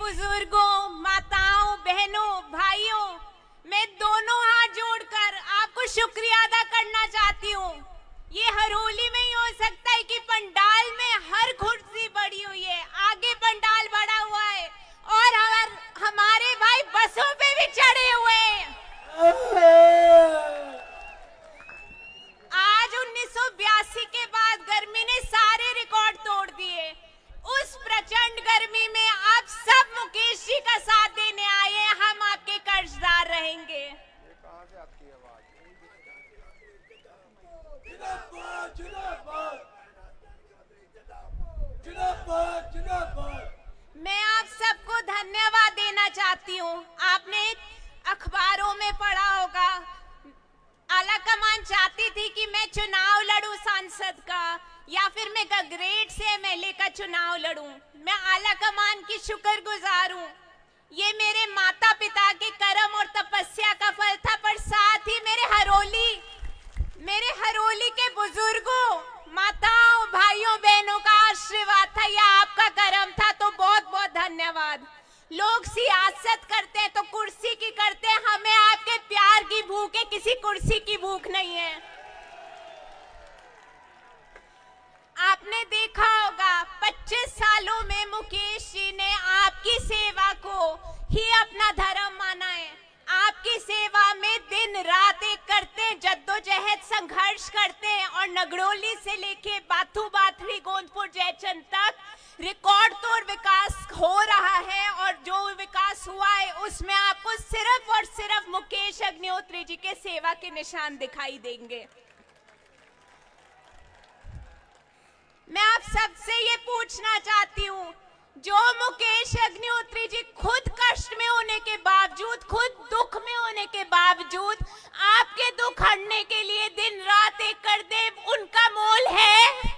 बुजुर्गों, माताओं, बहनों, भाइयों, मैं दोनों हाथ जोड़कर आपको शुक्रिया अदा करना चाहती हूँ। ये हरोली में ही हो सकता है कि पंडाल में हर कुर्सी बड़ी हुई है, आगे पंडाल बड़ा हुआ है और हमारे भाई बसों पे भी चढ़े हुए हैं। आज 1982 के बाद गर्मी ने सारे रिकॉर्ड तोड़ दिए। उस प्रचंड गर्मी में आप सब मुकेश जी का साथ देने आए हैं। हम आपके कर्जदार रहेंगे। मैं आप सबको धन्यवाद देना चाहती हूँ। आपने अखबारों में पढ़ा होगा, आलाकमान चाहती थी कि मैं चुनाव लड़ूं सांसद का या फिर मैं गगरेट से एमएलए का चुनाव लड़ूं। मैं आलाकमान की शुक्रगुजार हूं। ये मेरे माता पिता के कर्म और तपस्या का फल था, पर साथ ही मेरे हरोली के बुजुर्गों, माताओं, भाइयों, बहनों का आशीर्वाद था। यह आपका कर्म था, तो बहुत बहुत धन्यवाद। लोग सियासत करते हैं तो कुर्सी की करते हैं, हमें आपके प्यार की भूख है, किसी कुर्सी की भूख नहीं है। आपने देखा होगा 25 सालों में मुकेश जी ने आपकी सेवा को ही अपना धर्म माना है। आपकी सेवा में दिन रात एक करते हैं, जद्दोजहद संघर्ष करते हैं और नगरोली से लेके बाथू बाथरी गोंदपुर जयचंद तक रिकॉर्ड तोड़ विकास हो रहा है। और जो विकास हुआ है उसमें आपको सिर्फ और सिर्फ मुकेश अग्निहोत्री जी के सेवा के निशान दिखाई देंगे। मैं आप सबसे ये पूछना चाहती हूँ, जो मुकेश अग्निहोत्री जी खुद कष्ट में होने के बावजूद, खुद दुख में होने के बावजूद आपके दुख हटने के लिए दिन रात एक कर दे, उनका मोल है?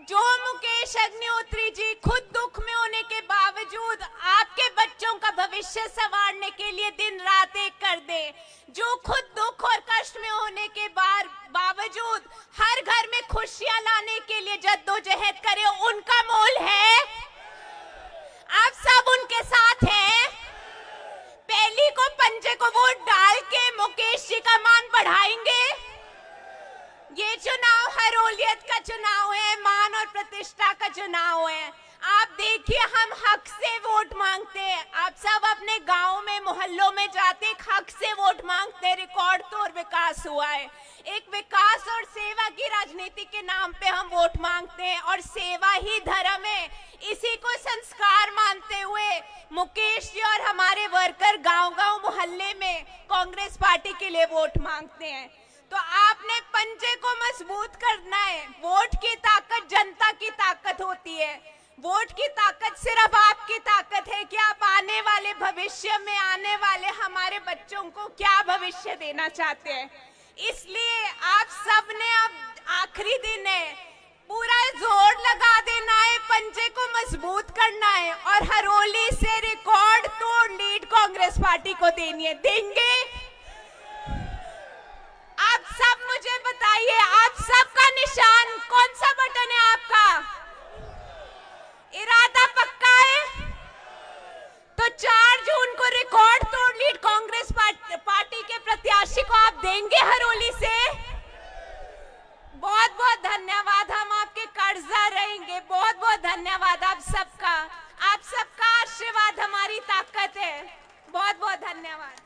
जो मुकेश अग्निहोत्री जी खुद दुख में होने के बावजूद आपके बच्चों का भविष्य संवारने के लिए दिन रात एक कर दे, जो खुद दुख और कष्ट में होने के बावजूद हर घर में खुशियां लाने के लिए जद्दोजहद करे, उनका मोल है? आप सब उनके साथ हैं? पहली को पंजे को वोट डाल के मुकेश जी का मान बढ़ाएंगे? ये चुनाव हरोलियत का चुनाव है, मान और प्रतिष्ठा का चुनाव है। आप देखिए, हम हक से वोट मांगते हैं। आप सब अपने गांव में, मोहल्लों में जाते हक से वोट मांगते हैं। रिकॉर्ड तोड़ विकास हुआ है। एक विकास और सेवा की राजनीति के नाम पे हम वोट मांगते हैं और सेवा ही धर्म है, इसी को संस्कार मानते हुए मुकेश जी और हमारे वर्कर गांव-गांव मोहल्ले में कांग्रेस पार्टी के लिए वोट मांगते हैं। तो आपने पंजे को मजबूत करना है। वोट की ताकत जनता की ताकत होती है। वोट की ताकत सिर्फ आपकी ताकत है कि आप आने वाले भविष्य में आने वाले हमारे बच्चों को क्या भविष्य देना चाहते हैं। इसलिए आप सबने, अब आखिरी दिन है, पूरा जोर लगा देना है, पंजे को मजबूत करना है और हरोली से रिकॉर्ड तोड़ लीड कांग्रेस पार्टी को देनी है। देंगे? आप सब मुझे बताइए, आप सबका निशान कौन सा बटन है? आपका इरादा पक्का है? तो 4 जून को रिकॉर्ड तोड़ लीड कांग्रेस पार्टी के प्रत्याशी को आप देंगे हरोली से? बहुत बहुत धन्यवाद, हम आपके कर्जदार रहेंगे। बहुत बहुत धन्यवाद आप सबका। आप सबका आशीर्वाद हमारी ताकत है। बहुत बहुत धन्यवाद।